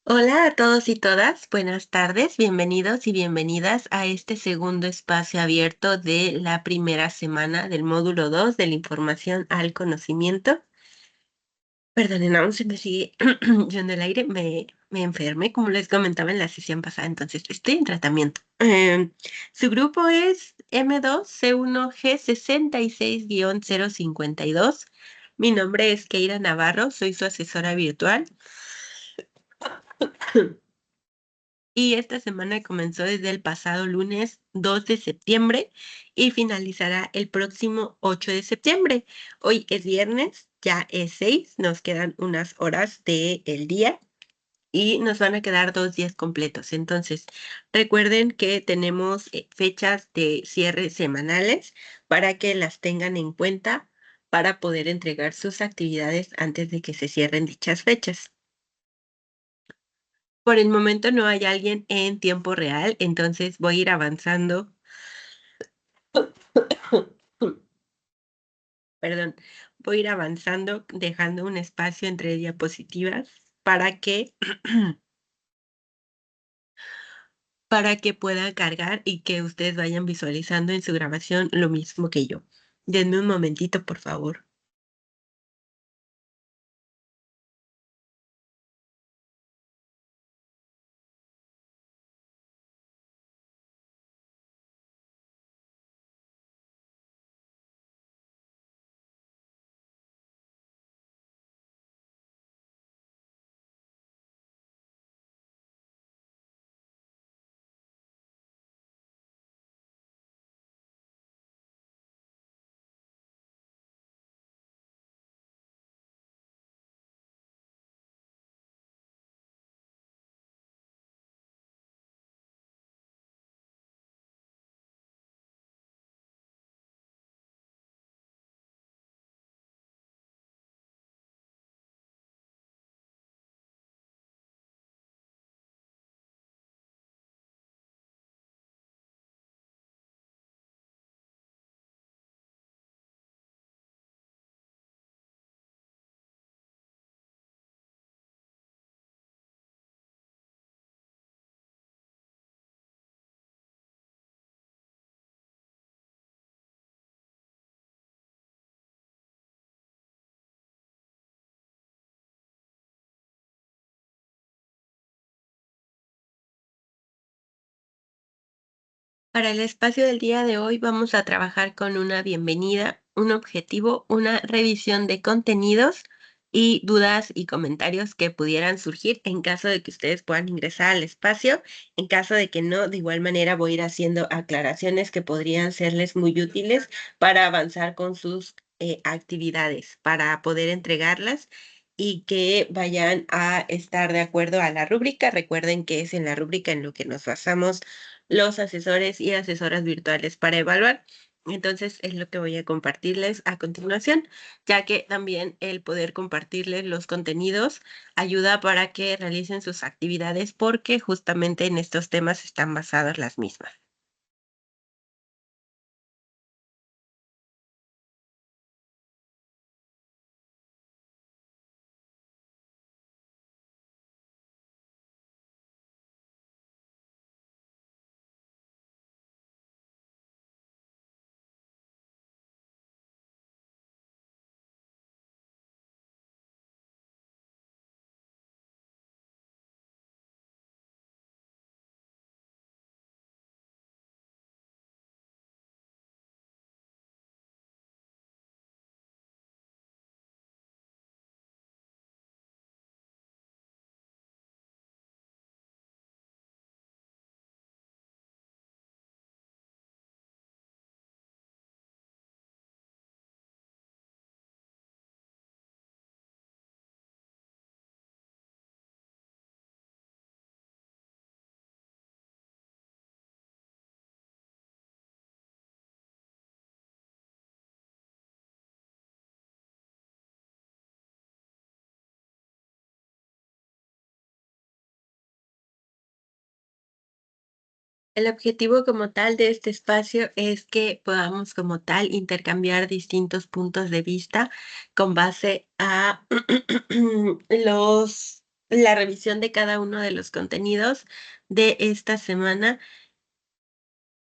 Hola a todos y todas, buenas tardes, bienvenidos y bienvenidas a este segundo espacio abierto de la primera semana del módulo 2 de la información al conocimiento. Perdonen, aún se me sigue yendo el aire, me enfermé, como les comentaba en la sesión pasada, entonces estoy en tratamiento. Su grupo es M2C1G66-052. Mi nombre es Keira Navarro, soy su asesora virtual. Y esta semana comenzó desde el pasado lunes 2 de septiembre y finalizará el próximo 8 de septiembre. Hoy es viernes, ya es 6, nos quedan unas horas del día y nos van a quedar 2 días completos. Entonces, recuerden que tenemos fechas de cierre semanales para que las tengan en cuenta para poder entregar sus actividades antes de que se cierren dichas fechas. Por el momento no hay alguien en tiempo real, entonces voy a ir avanzando. Perdón, voy a ir avanzando, dejando un espacio entre diapositivas para que para que pueda cargar y que ustedes vayan visualizando en su grabación lo mismo que yo. Denme un momentito, por favor. Para el espacio del día de hoy vamos a trabajar con una bienvenida, un objetivo, una revisión de contenidos y dudas y comentarios que pudieran surgir en caso de que ustedes puedan ingresar al espacio. En caso de que no, de igual manera voy a ir haciendo aclaraciones que podrían serles muy útiles para avanzar con sus actividades, para poder entregarlas y que vayan a estar de acuerdo a la rúbrica. Recuerden que es en la rúbrica en lo que nos basamos los asesores y asesoras virtuales para evaluar. Entonces, es lo que voy a compartirles a continuación, ya que también el poder compartirles los contenidos ayuda para que realicen sus actividades porque justamente en estos temas están basadas las mismas. El objetivo como tal de este espacio es que podamos como tal intercambiar distintos puntos de vista con base a los la revisión de cada uno de los contenidos de esta semana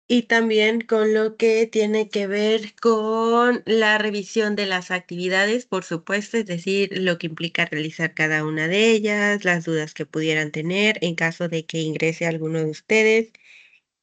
y también con lo que tiene que ver con la revisión de las actividades, por supuesto, es decir, lo que implica realizar cada una de ellas, las dudas que pudieran tener en caso de que ingrese alguno de ustedes.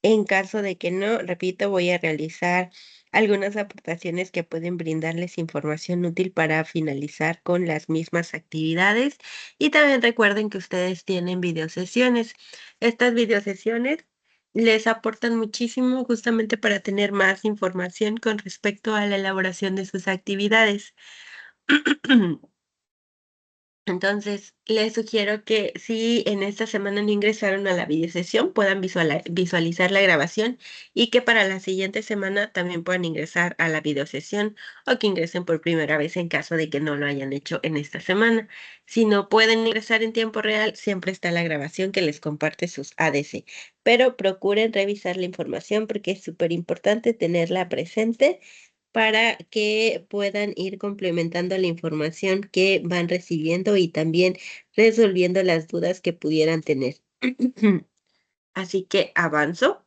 En caso de que no, repito, voy a realizar algunas aportaciones que pueden brindarles información útil para finalizar con las mismas actividades. Y también recuerden que ustedes tienen videosesiones. Estas videosesiones les aportan muchísimo justamente para tener más información con respecto a la elaboración de sus actividades. Entonces, les sugiero que si en esta semana no ingresaron a la videosesión, puedan visualizar la grabación y que para la siguiente semana también puedan ingresar a la videosesión o que ingresen por primera vez en caso de que no lo hayan hecho en esta semana. Si no pueden ingresar en tiempo real, siempre está la grabación que les comparte sus ADC, pero procuren revisar la información porque es súper importante tenerla presente para que puedan ir complementando la información que van recibiendo y también resolviendo las dudas que pudieran tener. Así que avanzo.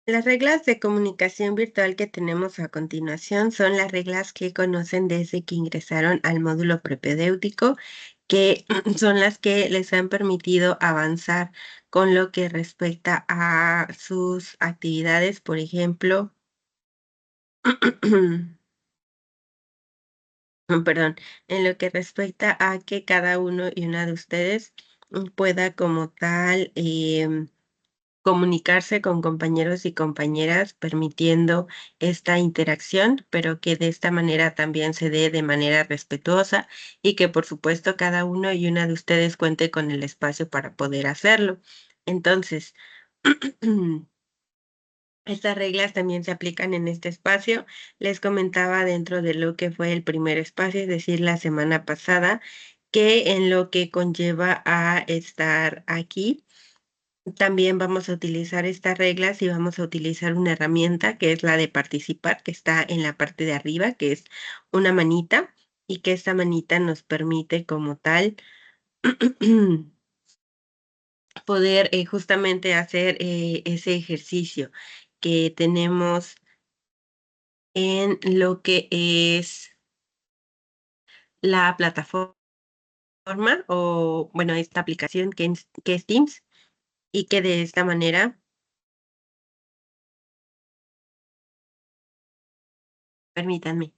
Las reglas de comunicación virtual que tenemos a continuación son las reglas que conocen desde que ingresaron al módulo propedéutico, que son las que les han permitido avanzar con lo que respecta a sus actividades, por ejemplo, perdón, en lo que respecta a que cada uno y una de ustedes pueda como tal comunicarse con compañeros y compañeras, permitiendo esta interacción, pero que de esta manera también se dé de manera respetuosa y que, por supuesto, cada uno y una de ustedes cuente con el espacio para poder hacerlo. Entonces, estas reglas también se aplican en este espacio. Les comentaba dentro de lo que fue el primer espacio, es decir, la semana pasada, que en lo que conlleva a estar aquí, también vamos a utilizar estas reglas y vamos a utilizar una herramienta que es la de participar, que está en la parte de arriba, que es una manita, y que esta manita nos permite como tal poder justamente hacer ese ejercicio que tenemos en lo que es la plataforma o, bueno, esta aplicación que es Teams y que de esta manera, permítanme.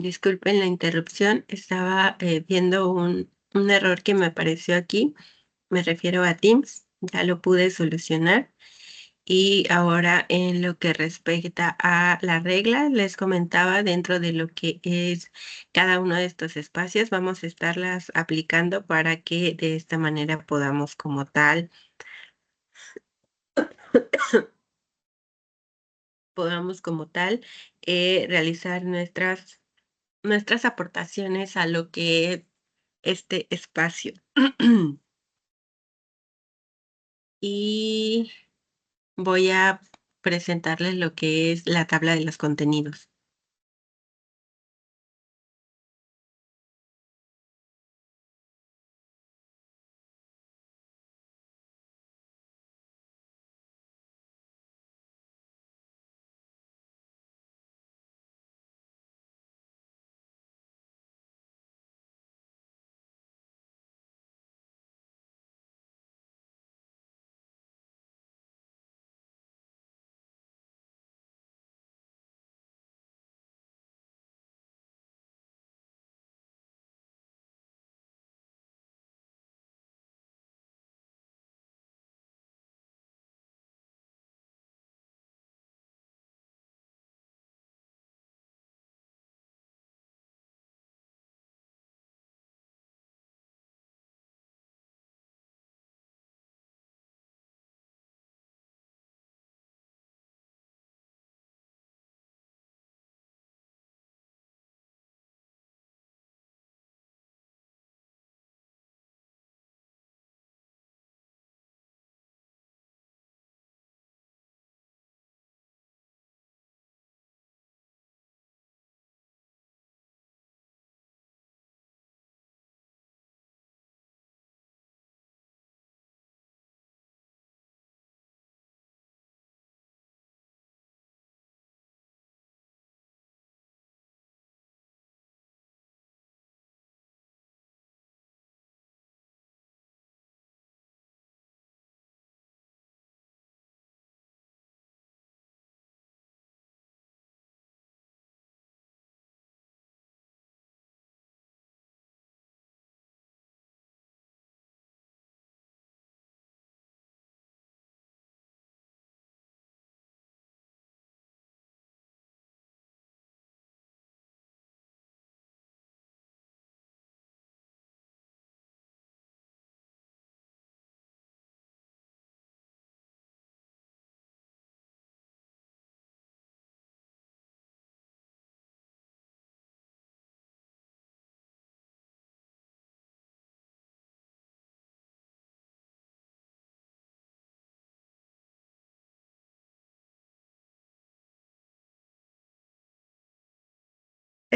Disculpen la interrupción, estaba viendo un error que me apareció aquí. Me refiero a Teams, ya lo pude solucionar. Y ahora en lo que respecta a las reglas, les comentaba dentro de lo que es cada uno de estos espacios, vamos a estarlas aplicando para que de esta manera podamos como tal realizar nuestras aportaciones a lo que es este espacio. Y voy a presentarles lo que es la tabla de los contenidos.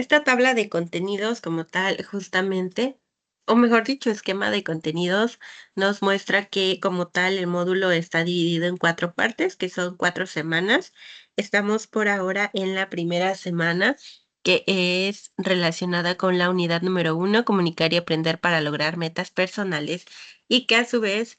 Esta tabla de contenidos como tal, justamente, o mejor dicho, esquema de contenidos, nos muestra que como tal el módulo está dividido en 4 partes, que son 4 semanas. Estamos por ahora en la primera semana, que es relacionada con la unidad número 1, comunicar y aprender para lograr metas personales, y que a su vez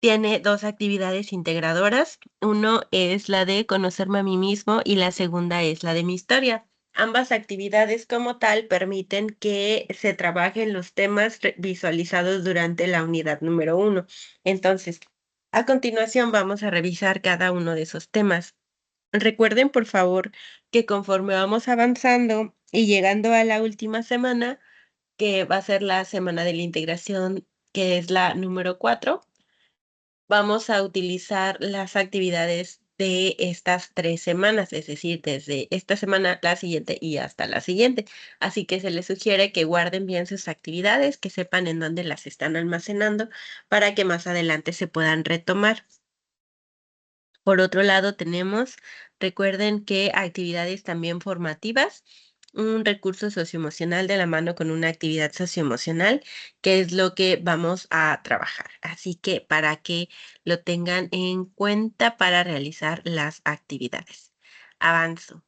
tiene 2 actividades integradoras. Uno es la de conocerme a mí mismo y la segunda es la de mi historia. Ambas actividades como tal permiten que se trabajen los temas visualizados durante la unidad número 1. Entonces, a continuación vamos a revisar cada uno de esos temas. Recuerden, por favor, que conforme vamos avanzando y llegando a la última semana, que va a ser la semana de la integración, que es la número 4, vamos a utilizar las actividades de estas 3 semanas, es decir, desde esta semana, la siguiente y hasta la siguiente. Así que se les sugiere que guarden bien sus actividades, que sepan en dónde las están almacenando para que más adelante se puedan retomar. Por otro lado, tenemos, recuerden que actividades también formativas, un recurso socioemocional de la mano con una actividad socioemocional, que es lo que vamos a trabajar. Así que para que lo tengan en cuenta para realizar las actividades. Avanzo.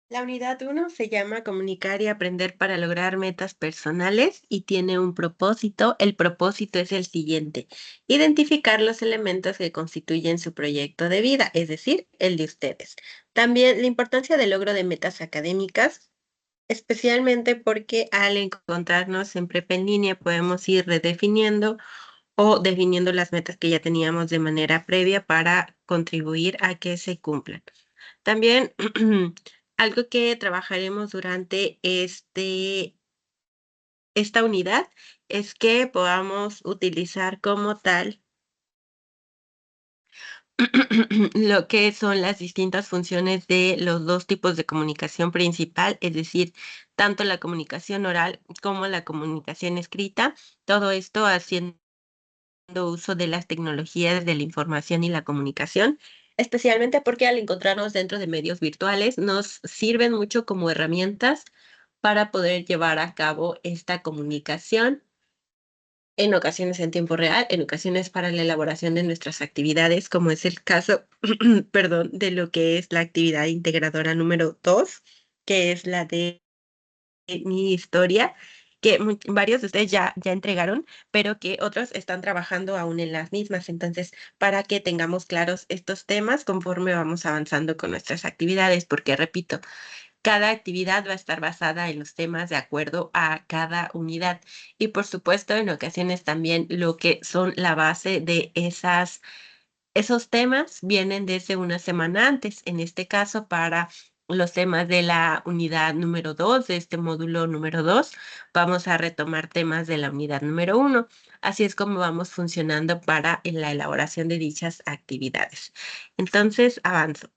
La unidad uno se llama Comunicar y aprender para lograr metas personales y tiene un propósito. El propósito es el siguiente: identificar los elementos que constituyen su proyecto de vida, es decir, el de ustedes. También la importancia del logro de metas académicas, especialmente porque al encontrarnos en prepa en línea podemos ir redefiniendo o definiendo las metas que ya teníamos de manera previa para contribuir a que se cumplan. También algo que trabajaremos durante esta unidad es que podamos utilizar como tal lo que son las distintas funciones de los dos tipos de comunicación principal, es decir, tanto la comunicación oral como la comunicación escrita, todo esto haciendo uso de las tecnologías de la información y la comunicación, especialmente porque al encontrarnos dentro de medios virtuales nos sirven mucho como herramientas para poder llevar a cabo esta comunicación, en ocasiones en tiempo real, en ocasiones para la elaboración de nuestras actividades, como es el caso, perdón, de lo que es la actividad integradora número 2, que es la de mi historia, que varios de ustedes ya entregaron, pero que otros están trabajando aún en las mismas. Entonces, para que tengamos claros estos temas conforme vamos avanzando con nuestras actividades, porque repito, cada actividad va a estar basada en los temas de acuerdo a cada unidad. Y por supuesto, en ocasiones también lo que son la base de esos temas vienen desde una semana antes. En este caso, para los temas de la unidad número 2 de este módulo número 2, vamos a retomar temas de la unidad número uno. Así es como vamos funcionando para en la elaboración de dichas actividades. Entonces, avanzo.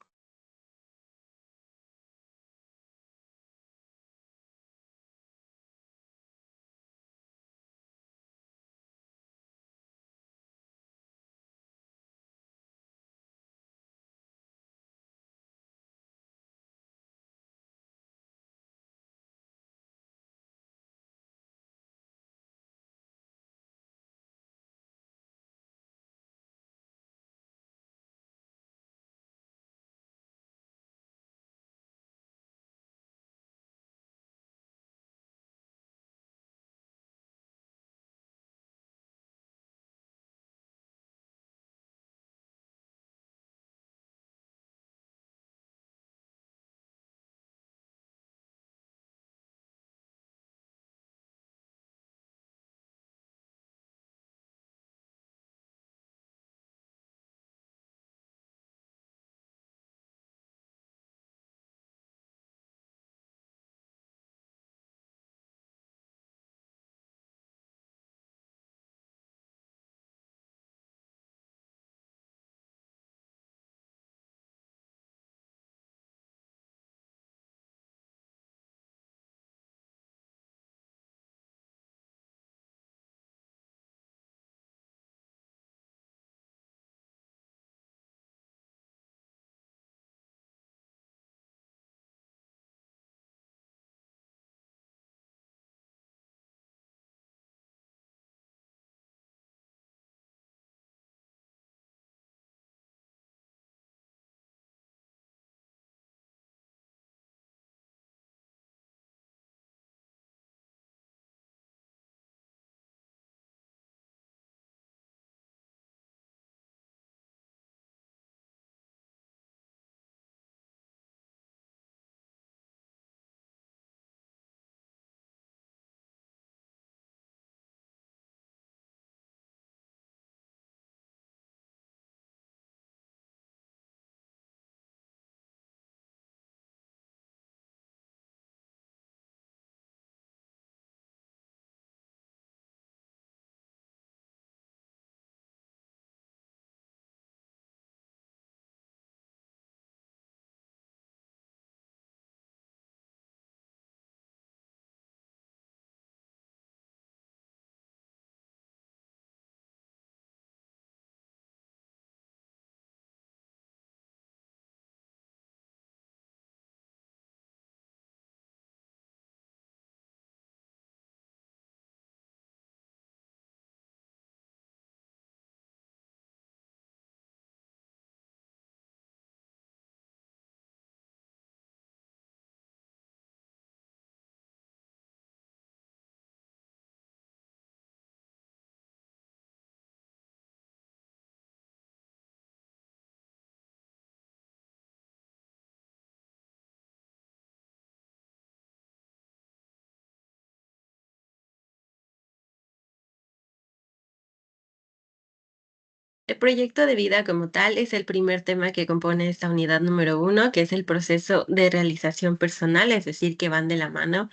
El proyecto de vida como tal es el primer tema que compone esta unidad número 1, que es el proceso de realización personal, es decir, que van de la mano.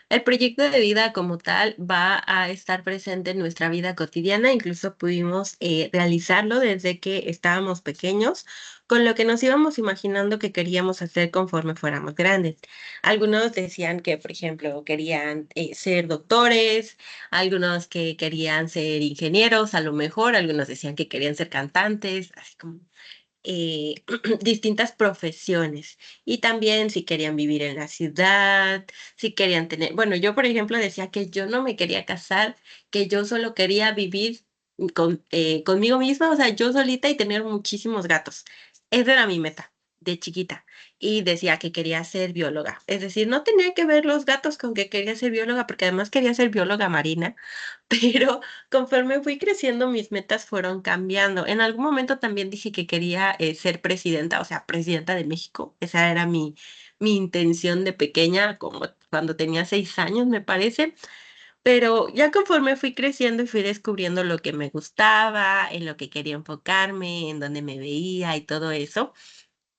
El proyecto de vida como tal va a estar presente en nuestra vida cotidiana, incluso pudimos realizarlo desde que estábamos pequeños, con lo que nos íbamos imaginando que queríamos hacer conforme fuéramos grandes. Algunos decían que, por ejemplo, querían ser doctores, algunos que querían ser ingenieros, a lo mejor, algunos decían que querían ser cantantes, así como eh, distintas profesiones y también si querían vivir en la ciudad, si querían tener, bueno, yo por ejemplo decía que yo no me quería casar, que yo solo quería vivir conmigo misma, o sea, yo solita y tener muchísimos gatos. Esa era mi meta de chiquita y decía que quería ser bióloga. Es decir, no tenía que ver los gatos con que quería ser bióloga, porque además quería ser bióloga marina, pero conforme fui creciendo, mis metas fueron cambiando. En algún momento también dije que quería ser presidenta, o sea, presidenta de México. Esa era mi intención de pequeña, como cuando tenía 6 años, me parece. Pero ya conforme fui creciendo y fui descubriendo lo que me gustaba, en lo que quería enfocarme, en dónde me veía y todo eso,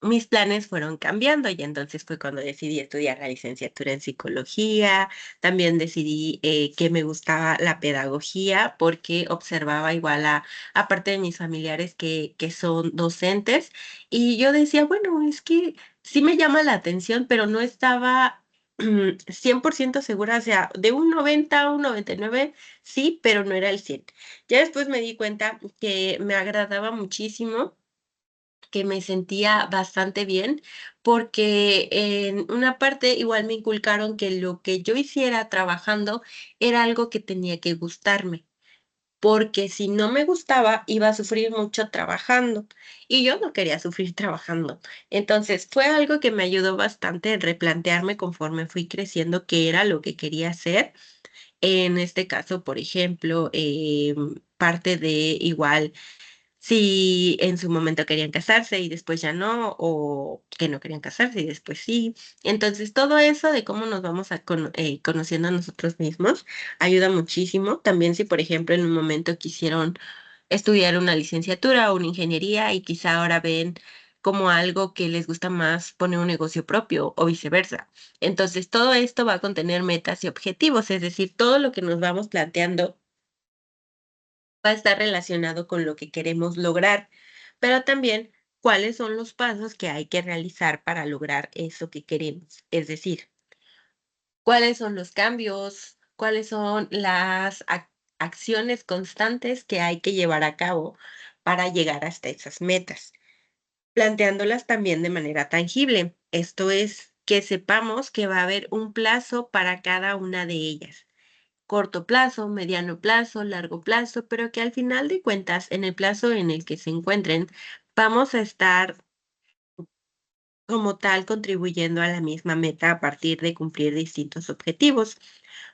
mis planes fueron cambiando y entonces fue cuando decidí estudiar la licenciatura en psicología. También decidí que me gustaba la pedagogía porque observaba igual a parte de mis familiares que son docentes y yo decía, bueno, es que sí me llama la atención, pero no estaba 100% segura, o sea, de un 90 a un 99 sí, pero no era el 100. Ya después me di cuenta que me agradaba muchísimo, que me sentía bastante bien, porque en una parte igual me inculcaron que lo que yo hiciera trabajando era algo que tenía que gustarme, porque si no me gustaba, iba a sufrir mucho trabajando, y yo no quería sufrir trabajando. Entonces, fue algo que me ayudó bastante en replantearme conforme fui creciendo qué era lo que quería hacer. En este caso, por ejemplo, parte de igual si en su momento querían casarse y después ya no, o que no querían casarse y después sí. Entonces, todo eso de cómo nos vamos conociendo a nosotros mismos ayuda muchísimo. También si, por ejemplo, en un momento quisieron estudiar una licenciatura o una ingeniería y quizá ahora ven como algo que les gusta más poner un negocio propio o viceversa. Entonces, todo esto va a contener metas y objetivos, es decir, todo lo que nos vamos planteando va a estar relacionado con lo que queremos lograr, pero también cuáles son los pasos que hay que realizar para lograr eso que queremos. Es decir, cuáles son los cambios, cuáles son las acciones constantes que hay que llevar a cabo para llegar hasta esas metas, planteándolas también de manera tangible. Esto es, que sepamos que va a haber un plazo para cada una de ellas, corto plazo, mediano plazo, largo plazo, pero que al final de cuentas, en el plazo en el que se encuentren, vamos a estar como tal contribuyendo a la misma meta a partir de cumplir distintos objetivos.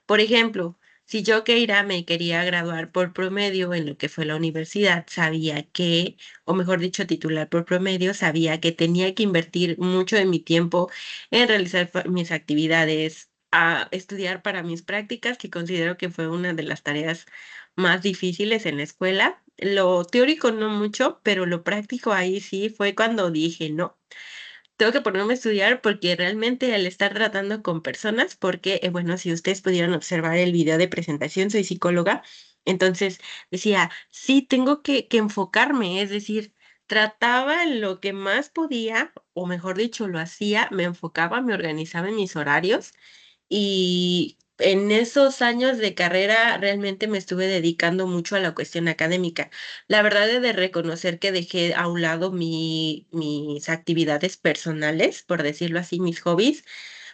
Por ejemplo, si yo, Keira, me quería graduar por promedio en lo que fue la universidad, sabía que, o mejor dicho, titular por promedio, sabía que tenía que invertir mucho de mi tiempo en realizar mis actividades, a estudiar para mis prácticas, que considero que fue una de las tareas más difíciles en la escuela. Lo teórico no mucho, pero lo práctico ahí sí fue cuando dije, no, tengo que ponerme a estudiar porque realmente al estar tratando con personas, porque, bueno, si ustedes pudieron observar el video de presentación, soy psicóloga, entonces decía, sí, tengo que enfocarme, es decir, trataba en lo que más podía, o mejor dicho, lo hacía, me enfocaba, me organizaba en mis horarios y en esos años de carrera realmente me estuve dedicando mucho a la cuestión académica. La verdad he de reconocer que dejé a un lado mis actividades personales, por decirlo así, mis hobbies,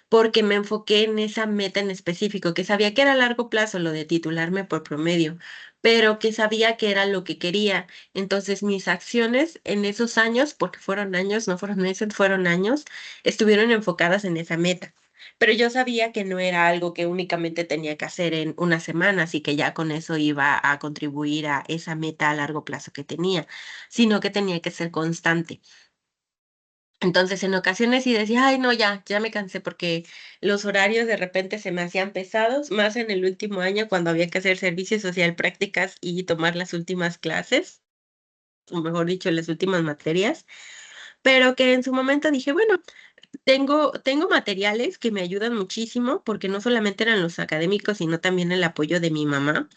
porque me enfoqué en esa meta en específico, que sabía que era a largo plazo lo de titularme por promedio, pero que sabía que era lo que quería. Entonces, mis acciones en esos años, porque fueron años, no fueron meses, fueron años, estuvieron enfocadas en esa meta. Pero yo sabía que no era algo que únicamente tenía que hacer en una semana, así que ya con eso iba a contribuir a esa meta a largo plazo que tenía, sino que tenía que ser constante. Entonces, en ocasiones sí decía: "Ay, no, ya me cansé", porque los horarios de repente se me hacían pesados, más en el último año cuando había que hacer servicio social, prácticas y tomar las últimas clases. o mejor dicho, las últimas materias, pero que en su momento dije, bueno, tengo materiales que me ayudan muchísimo, porque no solamente eran los académicos, sino también el apoyo de mi mamá,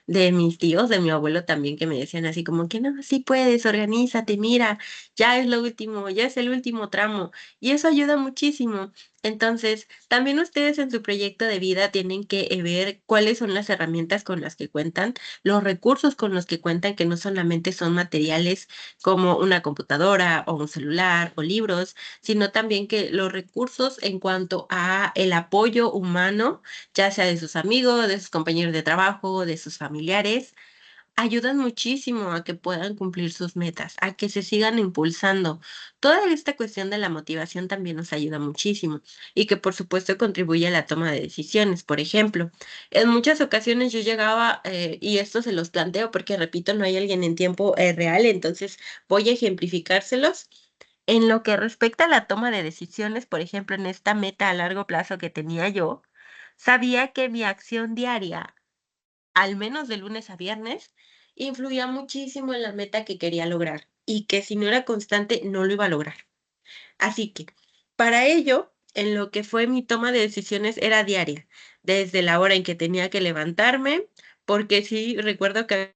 de mis tíos, de mi abuelo también, que me decían así como que: "No, sí puedes, organízate, mira, ya es lo último, ya es el último tramo", y eso ayuda muchísimo. Entonces, también ustedes en su proyecto de vida tienen que, ver cuáles son las herramientas con las que cuentan, los recursos con los que cuentan, que no solamente son materiales como una computadora, o un celular, o libros, sino también que los recursos en cuanto a el apoyo humano, ya sea de sus amigos, de sus compañeros de trabajo, de sus familiares, ayudan muchísimo a que puedan cumplir sus metas, a que se sigan impulsando. Toda esta cuestión de la motivación también nos ayuda muchísimo y que por supuesto contribuye a la toma de decisiones. Por ejemplo, en muchas ocasiones yo llegaba, y esto se los planteo porque, repito, no hay alguien en tiempo real, entonces voy a ejemplificárselos. En lo que respecta a la toma de decisiones, por ejemplo, en esta meta a largo plazo que tenía yo, sabía que mi acción diaria, al menos de lunes a viernes, influía muchísimo en la meta que quería lograr y que si no era constante no lo iba a lograr. Así que, para ello, en lo que fue mi toma de decisiones era diaria, desde la hora en que tenía que levantarme, porque sí recuerdo que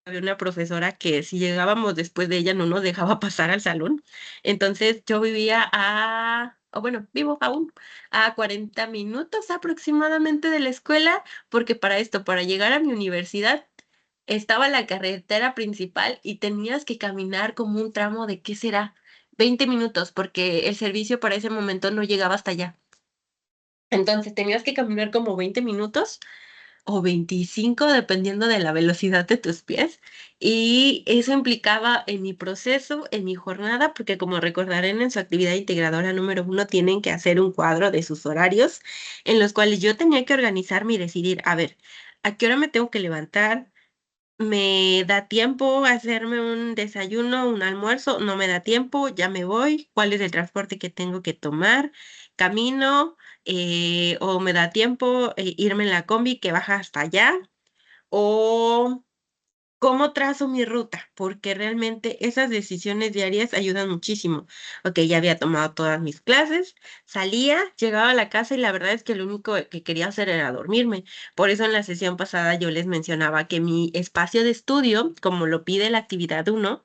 había una profesora que si llegábamos después de ella no nos dejaba pasar al salón. Entonces, yo vivía o bueno, vivo aún a 40 minutos aproximadamente de la escuela, porque para llegar a mi universidad estaba la carretera principal y tenías que caminar como un tramo de, ¿qué será? 20 minutos, porque el servicio para ese momento no llegaba hasta allá. Entonces, tenías que caminar como 20 minutos o 25 dependiendo de la velocidad de tus pies, y eso implicaba en mi proceso, en mi jornada, porque como recordarán en su actividad integradora número 1 tienen que hacer un cuadro de sus horarios, en los cuales yo tenía que organizarme y decidir, a ver, ¿a qué hora me tengo que levantar? ¿Me da tiempo a hacerme un desayuno, un almuerzo? ¿No me da tiempo? ¿Ya me voy? ¿Cuál es el transporte que tengo que tomar? ¿Camino? ¿O me da tiempo, irme en la combi que baja hasta allá? ¿O cómo trazo mi ruta? Porque realmente esas decisiones diarias ayudan muchísimo. Okey, ya había tomado todas mis clases, salía, llegaba a la casa y la verdad es que lo único que quería hacer era dormirme. Por eso en la sesión pasada yo les mencionaba que mi espacio de estudio, como lo pide la actividad 1,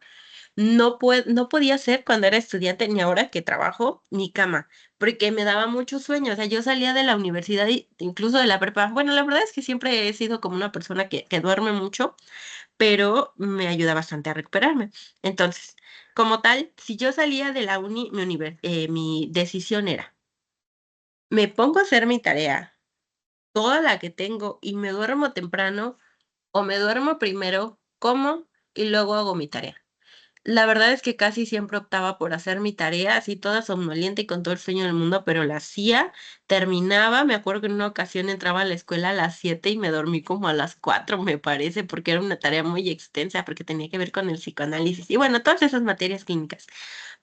no podía ser cuando era estudiante, ni ahora que trabajo, mi cama, porque me daba mucho sueño. O sea, yo salía de la universidad y incluso de la prepa. Bueno, la verdad es que siempre he sido como una persona que duerme mucho, pero me ayuda bastante a recuperarme. Entonces, como tal, si yo salía de la mi decisión era, me pongo a hacer mi tarea, toda la que tengo, y me duermo temprano, o me duermo primero, como y luego hago mi tarea. La verdad es que casi siempre optaba por hacer mi tarea, así toda somnolienta y con todo el sueño del mundo, pero la hacía, terminaba. Me acuerdo que en una ocasión entraba a la escuela a las 7 y me dormí como a las 4, me parece, porque era una tarea muy extensa, porque tenía que ver con el psicoanálisis y bueno, todas esas materias clínicas.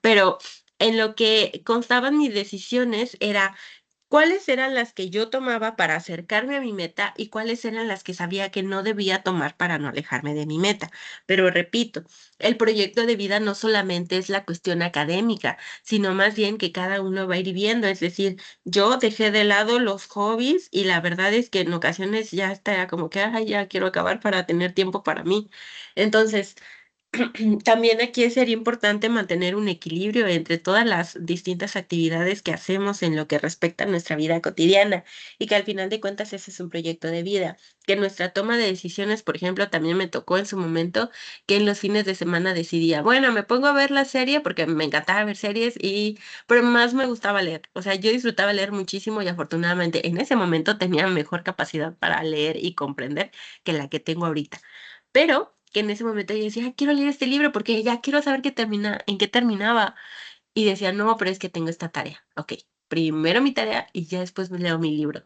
Pero en lo que constaban mis decisiones era cuáles eran las que yo tomaba para acercarme a mi meta y cuáles eran las que sabía que no debía tomar para no alejarme de mi meta. Pero repito, el proyecto de vida no solamente es la cuestión académica, sino más bien que cada uno va a ir viendo. Es decir, yo dejé de lado los hobbies y la verdad es que en ocasiones ya está como que, ay, ya quiero acabar para tener tiempo para mí. Entonces, también aquí sería importante mantener un equilibrio entre todas las distintas actividades que hacemos en lo que respecta a nuestra vida cotidiana y que al final de cuentas ese es un proyecto de vida. Que nuestra toma de decisiones, por ejemplo, también me tocó en su momento que en los fines de semana decidía, bueno, me pongo a ver la serie porque me encantaba ver series pero más me gustaba leer. O sea, yo disfrutaba leer muchísimo y afortunadamente en ese momento tenía mejor capacidad para leer y comprender que la que tengo ahorita. Pero que en ese momento yo decía: "Ay, quiero leer este libro porque ya quiero saber en qué terminaba". Y decía: "No, pero es que tengo esta tarea". Okey, primero mi tarea y ya después me leo mi libro.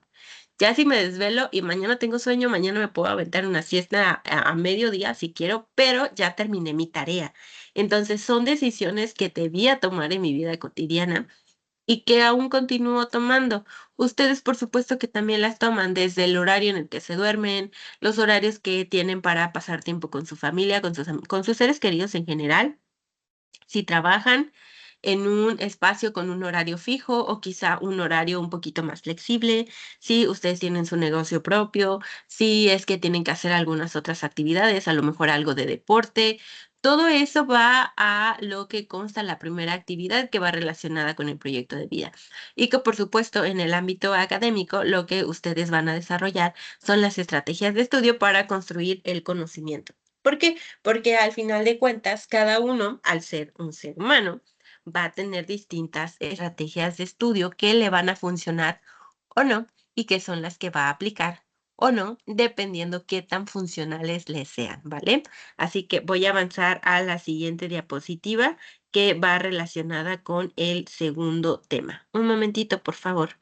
Ya si me desvelo y mañana tengo sueño, mañana me puedo aventar una siesta a mediodía si quiero, pero ya terminé mi tarea. Entonces, son decisiones que debía tomar en mi vida cotidiana y que aún continúo tomando. Ustedes, por supuesto, que también las toman desde el horario en el que se duermen, los horarios que tienen para pasar tiempo con su familia, con sus seres queridos en general. Si trabajan en un espacio con un horario fijo o quizá un horario un poquito más flexible, si ustedes tienen su negocio propio, si es que tienen que hacer algunas otras actividades, a lo mejor algo de deporte, todo eso va a lo que consta la primera actividad que va relacionada con el proyecto de vida. Y que por supuesto en el ámbito académico lo que ustedes van a desarrollar son las estrategias de estudio para construir el conocimiento. ¿Por qué? Porque al final de cuentas, cada uno, al ser un ser humano, va a tener distintas estrategias de estudio que le van a funcionar o no, y que son las que va a aplicar o no, dependiendo qué tan funcionales le sean, ¿vale? Así que voy a avanzar a la siguiente diapositiva que va relacionada con el segundo tema. Un momentito, por favor.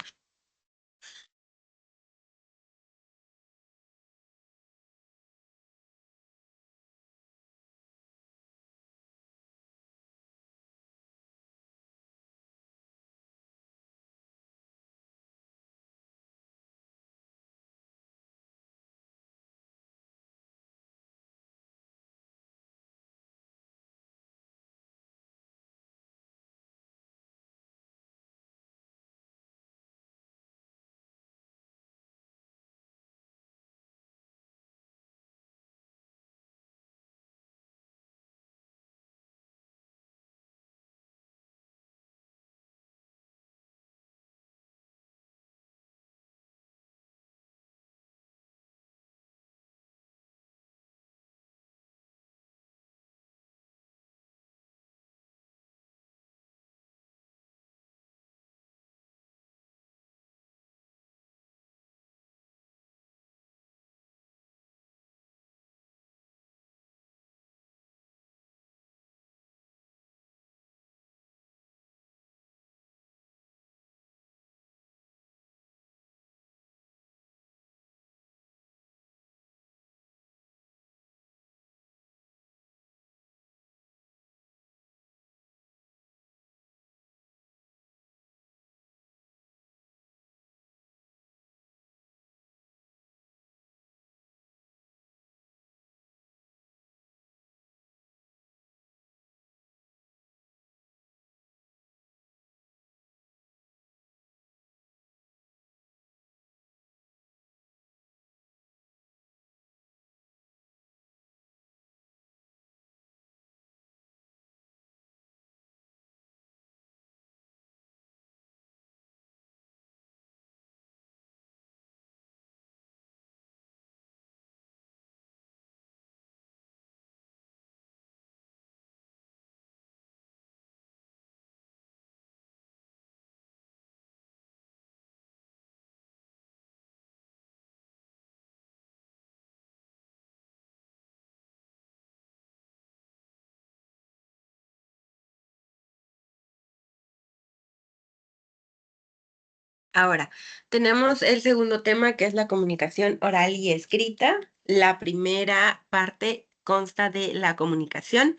Ahora, tenemos el segundo tema, que es la comunicación oral y escrita. La primera parte consta de la comunicación.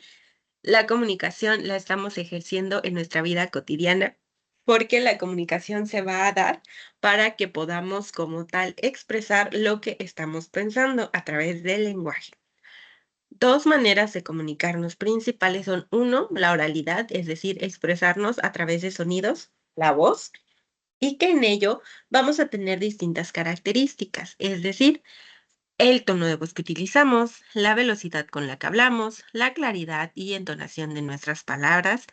La comunicación la estamos ejerciendo en nuestra vida cotidiana porque la comunicación se va a dar para que podamos como tal expresar lo que estamos pensando a través del lenguaje. Dos maneras de comunicarnos principales son, uno, la oralidad, es decir, expresarnos a través de sonidos, la voz, y que en ello vamos a tener distintas características, es decir, el tono de voz que utilizamos, la velocidad con la que hablamos, la claridad y entonación de nuestras palabras,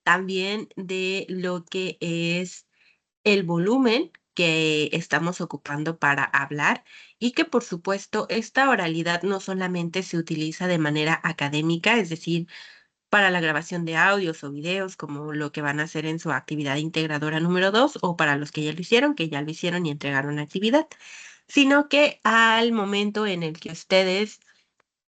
también de lo que es el volumen que estamos ocupando para hablar y que por supuesto esta oralidad no solamente se utiliza de manera académica, es decir, para la grabación de audios o videos, como lo que van a hacer en su actividad integradora número 2, o para los que ya lo hicieron y entregaron la actividad, sino que al momento en el que ustedes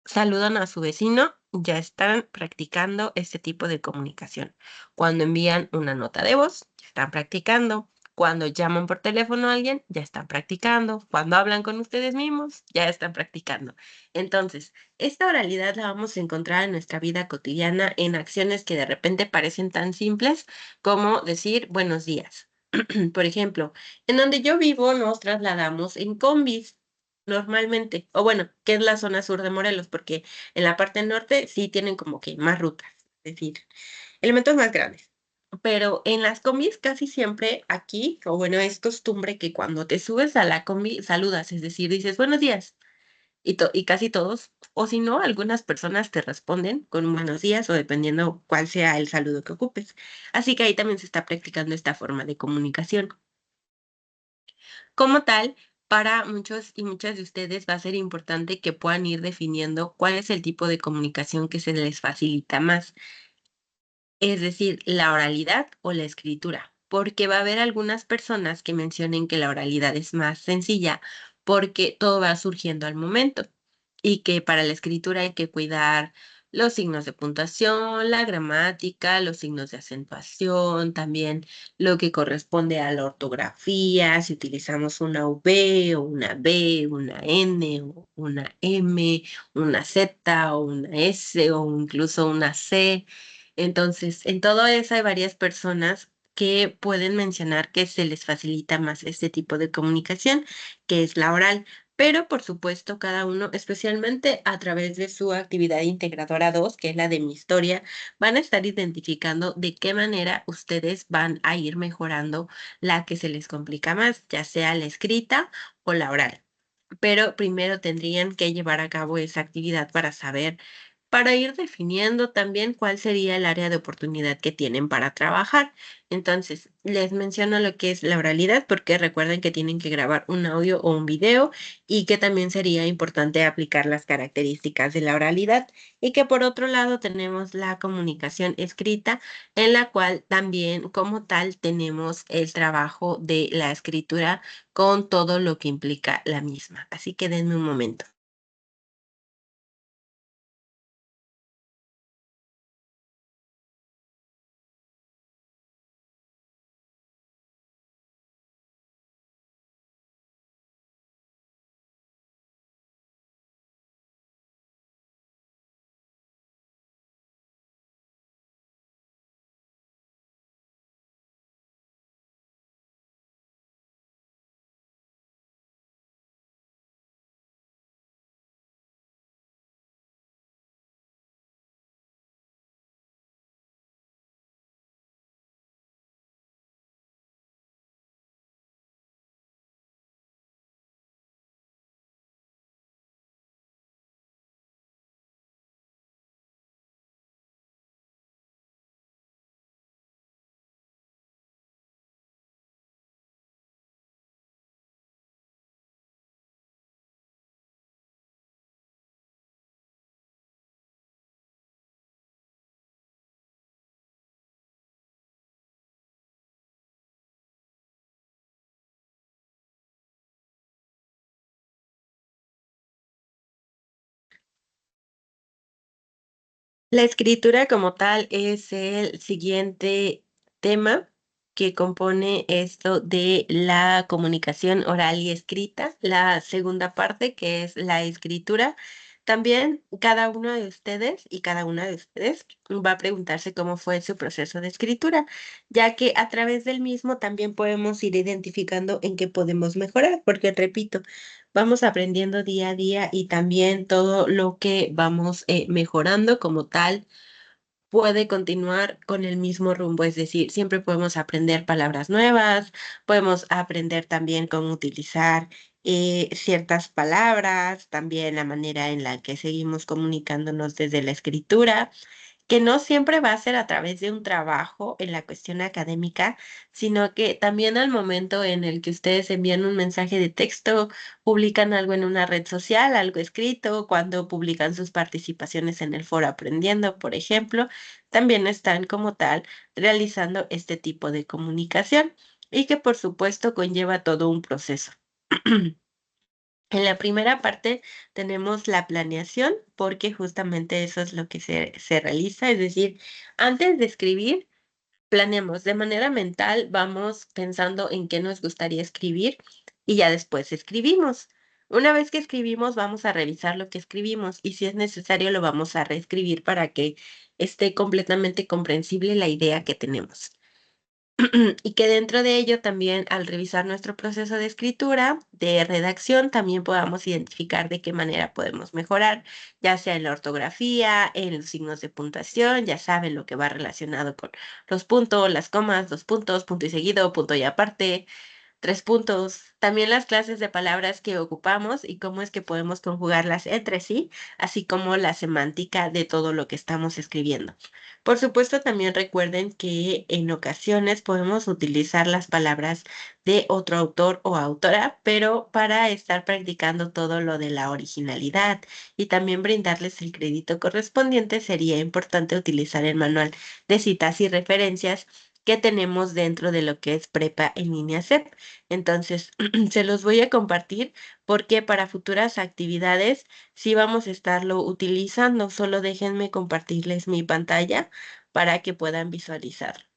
saludan a su vecino, ya están practicando este tipo de comunicación. Cuando envían una nota de voz, están practicando. Cuando llaman por teléfono a alguien, ya están practicando. Cuando hablan con ustedes mismos, ya están practicando. Entonces, esta oralidad la vamos a encontrar en nuestra vida cotidiana en acciones que de repente parecen tan simples como decir buenos días. Por ejemplo, en donde yo vivo nos trasladamos en combis normalmente, o bueno, que es la zona sur de Morelos, porque en la parte norte sí tienen como que más rutas, es decir, elementos más grandes. Pero en las combis casi siempre aquí, o bueno, es costumbre que cuando te subes a la combi saludas, es decir, dices buenos días, y casi todos, o si no, algunas personas te responden con un buenos días o dependiendo cuál sea el saludo que ocupes. Así que ahí también se está practicando esta forma de comunicación. Como tal, para muchos y muchas de ustedes va a ser importante que puedan ir definiendo cuál es el tipo de comunicación que se les facilita más, es decir, la oralidad o la escritura, porque va a haber algunas personas que mencionen que la oralidad es más sencilla porque todo va surgiendo al momento y que para la escritura hay que cuidar los signos de puntuación, la gramática, los signos de acentuación, también lo que corresponde a la ortografía, si utilizamos una V o una B, una N o una M, una Z o una S o incluso una C. Entonces, en todo eso hay varias personas que pueden mencionar que se les facilita más este tipo de comunicación, que es la oral. Pero, por supuesto, cada uno, especialmente a través de su actividad integradora 2, que es la de mi historia, van a estar identificando de qué manera ustedes van a ir mejorando la que se les complica más, ya sea la escrita o la oral. Pero primero tendrían que llevar a cabo esa actividad para ir definiendo también cuál sería el área de oportunidad que tienen para trabajar. Entonces, les menciono lo que es la oralidad, porque recuerden que tienen que grabar un audio o un video y que también sería importante aplicar las características de la oralidad. Y que por otro lado tenemos la comunicación escrita, en la cual también como tal tenemos el trabajo de la escritura con todo lo que implica la misma. Así que denme un momento. La escritura como tal es el siguiente tema que compone esto de la comunicación oral y escrita, la segunda parte que es la escritura. También cada uno de ustedes y cada una de ustedes va a preguntarse cómo fue su proceso de escritura, ya que a través del mismo también podemos ir identificando en qué podemos mejorar, porque repito, vamos aprendiendo día a día y también todo lo que vamos mejorando como tal puede continuar con el mismo rumbo, es decir, siempre podemos aprender palabras nuevas, podemos aprender también cómo utilizar ciertas palabras, también la manera en la que seguimos comunicándonos desde la escritura, que no siempre va a ser a través de un trabajo en la cuestión académica, sino que también al momento en el que ustedes envían un mensaje de texto, publican algo en una red social, algo escrito, cuando publican sus participaciones en el foro Aprendiendo, por ejemplo, también están como tal realizando este tipo de comunicación y que por supuesto conlleva todo un proceso. En la primera parte tenemos la planeación, porque justamente eso es lo que se realiza, es decir, antes de escribir, Planeamos de manera mental, vamos pensando en qué nos gustaría escribir y ya después escribimos. Una vez que escribimos, vamos a revisar lo que escribimos y si es necesario lo vamos a reescribir para que esté completamente comprensible la idea que tenemos. Y que dentro de ello también al revisar nuestro proceso de escritura, de redacción, también podamos identificar de qué manera podemos mejorar, ya sea en la ortografía, en los signos de puntuación, ya saben lo que va relacionado con los puntos, las comas, los puntos, punto y seguido, punto y aparte, 3 puntos. También las clases de palabras que ocupamos y cómo es que podemos conjugarlas entre sí, así como la semántica de todo lo que estamos escribiendo. Por supuesto, también recuerden que en ocasiones podemos utilizar las palabras de otro autor o autora, pero para estar practicando todo lo de la originalidad y también brindarles el crédito correspondiente, sería importante utilizar el manual de citas y referencias que tenemos dentro de lo que es Prepa en línea CEP. Entonces, se los voy a compartir porque para futuras actividades sí vamos a estarlo utilizando. Solo déjenme compartirles mi pantalla para que puedan visualizar.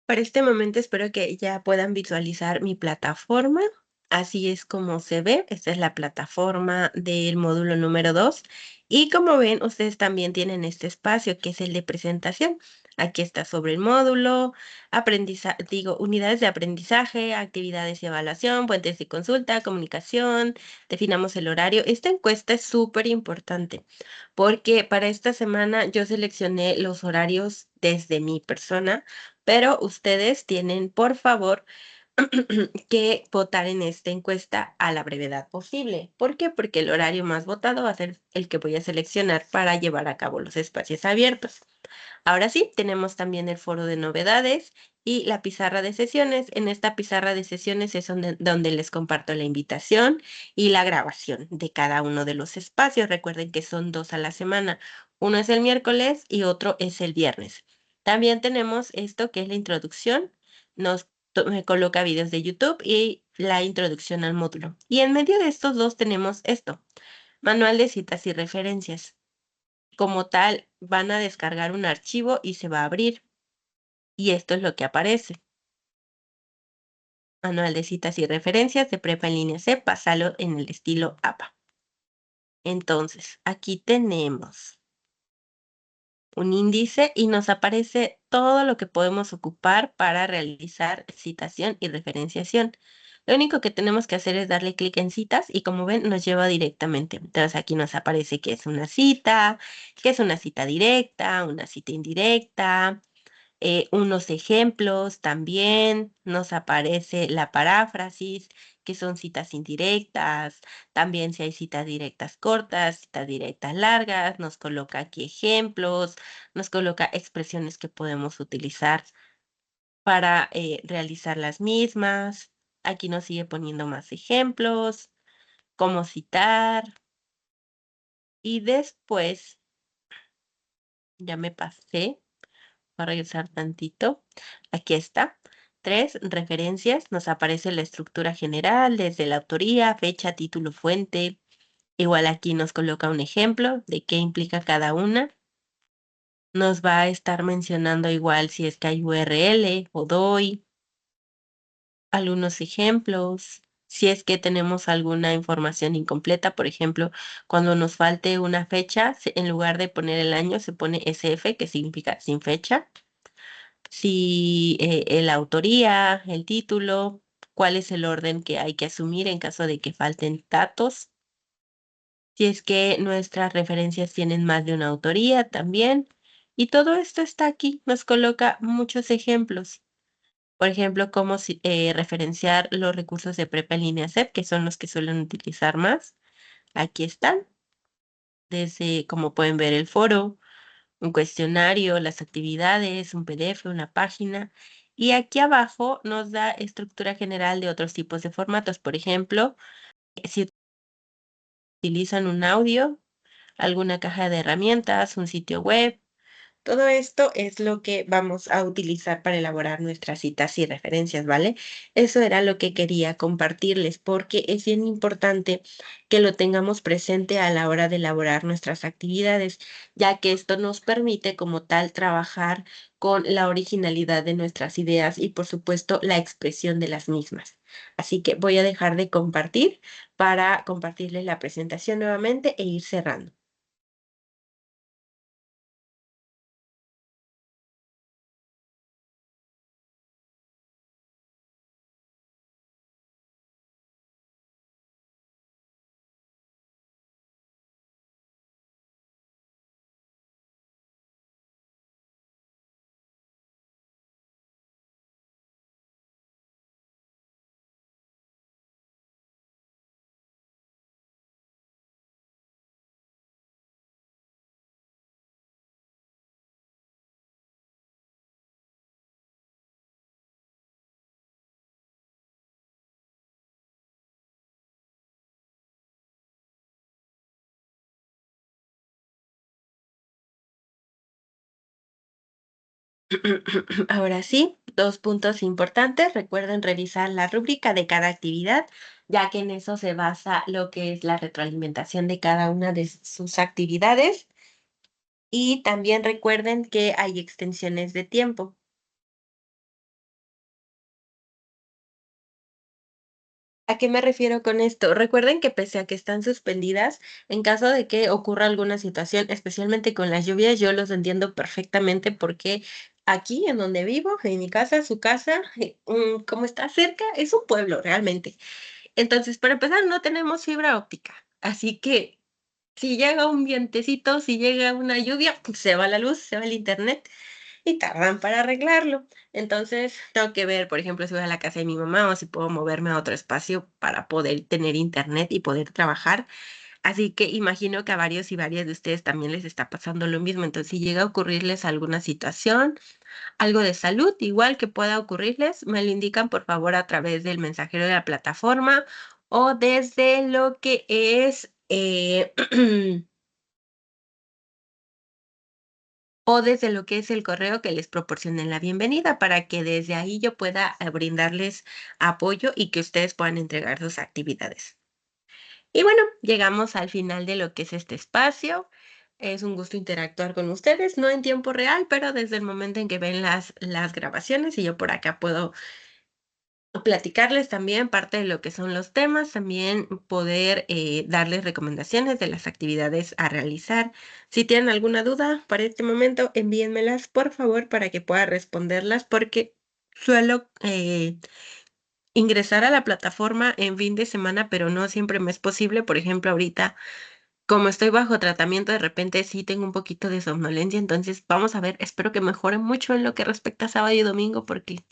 Para este momento espero que ya puedan visualizar mi plataforma. Así es como se ve. Esta es la plataforma del módulo número 2. Y como ven, ustedes también tienen este espacio que es el de presentación. Aquí está sobre el módulo, unidades de aprendizaje, actividades y evaluación, puentes de consulta, comunicación, definamos el horario. Esta encuesta es súper importante porque para esta semana yo seleccioné los horarios desde mi persona, pero ustedes tienen, por favor, que votar en esta encuesta a la brevedad posible. ¿Por qué? Porque el horario más votado va a ser el que voy a seleccionar para llevar a cabo los espacios abiertos. Ahora sí, tenemos también el foro de novedades y la pizarra de sesiones. En esta pizarra de sesiones es donde les comparto la invitación y la grabación de cada uno de los espacios. Recuerden que son 2 a la semana. Uno es el miércoles y otro es el viernes. También tenemos esto que es la introducción. Me coloca videos de YouTube y la introducción al módulo. Y en medio de estos dos tenemos esto, manual de citas y referencias. Como tal, van a descargar un archivo y se va a abrir. Y esto es lo que aparece. Manual de citas y referencias de Prepa en línea C, pásalo en el estilo APA. Entonces, aquí tenemos un índice y nos aparece todo lo que podemos ocupar para realizar citación y referenciación. Lo único que tenemos que hacer es darle clic en citas y como ven nos lleva directamente. Entonces aquí nos aparece que es una cita directa, una cita indirecta, unos ejemplos también, nos aparece la paráfrasis, que son citas indirectas, también si hay citas directas cortas, citas directas largas, nos coloca aquí ejemplos, nos coloca expresiones que podemos utilizar para realizar las mismas. Aquí nos sigue poniendo más ejemplos, cómo citar y después, ya me pasé. Voy a regresar tantito. Aquí está. 3 referencias. Nos aparece la estructura general, desde la autoría, fecha, título, fuente. Igual aquí nos coloca un ejemplo de qué implica cada una. Nos va a estar mencionando igual si es que hay URL o doy algunos ejemplos. Si es que tenemos alguna información incompleta, por ejemplo, cuando nos falte una fecha, en lugar de poner el año, se pone SF, que significa sin fecha. Si la autoría, el título, cuál es el orden que hay que asumir en caso de que falten datos. Si es que nuestras referencias tienen más de una autoría también. Y todo esto está aquí, nos coloca muchos ejemplos. Por ejemplo, cómo referenciar los recursos de prepa en línea CEP, que son los que suelen utilizar más. Aquí están, desde como pueden ver el foro, un cuestionario, las actividades, un PDF, una página. Y aquí abajo nos da estructura general de otros tipos de formatos. Por ejemplo, si utilizan un audio, alguna caja de herramientas, un sitio web. Todo esto es lo que vamos a utilizar para elaborar nuestras citas y referencias, ¿vale? Eso era lo que quería compartirles porque es bien importante que lo tengamos presente a la hora de elaborar nuestras actividades, ya que esto nos permite como tal trabajar con la originalidad de nuestras ideas y por supuesto la expresión de las mismas. Así que voy a dejar de compartir para compartirles la presentación nuevamente e ir cerrando. Ahora sí, 2 puntos importantes. Recuerden revisar la rúbrica de cada actividad, ya que en eso se basa lo que es la retroalimentación de cada una de sus actividades. Y también recuerden que hay extensiones de tiempo. ¿A qué me refiero con esto? Recuerden que pese a que están suspendidas, en caso de que ocurra alguna situación, especialmente con las lluvias, yo los entiendo perfectamente porque aquí en donde vivo, en mi casa, su casa, como está cerca, es un pueblo realmente. Entonces, para empezar, no tenemos fibra óptica, así que si llega un vientecito, si llega una lluvia, pues se va la luz, se va el internet y tardan para arreglarlo. Entonces, tengo que ver, por ejemplo, si voy a la casa de mi mamá o si puedo moverme a otro espacio para poder tener internet y poder trabajar. Así que imagino que a varios y varias de ustedes también les está pasando lo mismo. Entonces, si llega a ocurrirles alguna situación, algo de salud, igual que pueda ocurrirles, me lo indican por favor a través del mensajero de la plataforma o desde lo que es o desde lo que es el correo que les proporcionen la bienvenida para que desde ahí yo pueda brindarles apoyo y que ustedes puedan entregar sus actividades. Y bueno, llegamos al final de lo que es este espacio. Es un gusto interactuar con ustedes, no en tiempo real, pero desde el momento en que ven las grabaciones y yo por acá puedo platicarles también parte de lo que son los temas, también poder darles recomendaciones de las actividades a realizar. Si tienen alguna duda para este momento, envíenmelas por favor para que pueda responderlas porque suelo ingresar a la plataforma en fin de semana, pero no siempre me es posible. Por ejemplo, ahorita Como estoy bajo tratamiento, de repente sí tengo un poquito de somnolencia, entonces vamos a ver, espero que mejore mucho en lo que respecta a sábado y domingo, porque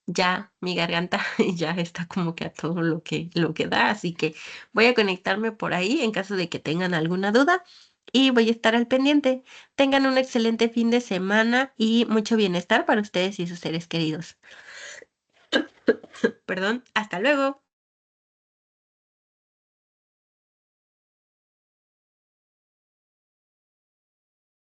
ya mi garganta ya está como que a todo lo que da, así que voy a conectarme por ahí en caso de que tengan alguna duda y voy a estar al pendiente. Tengan un excelente fin de semana y mucho bienestar para ustedes y sus seres queridos. Perdón, hasta luego.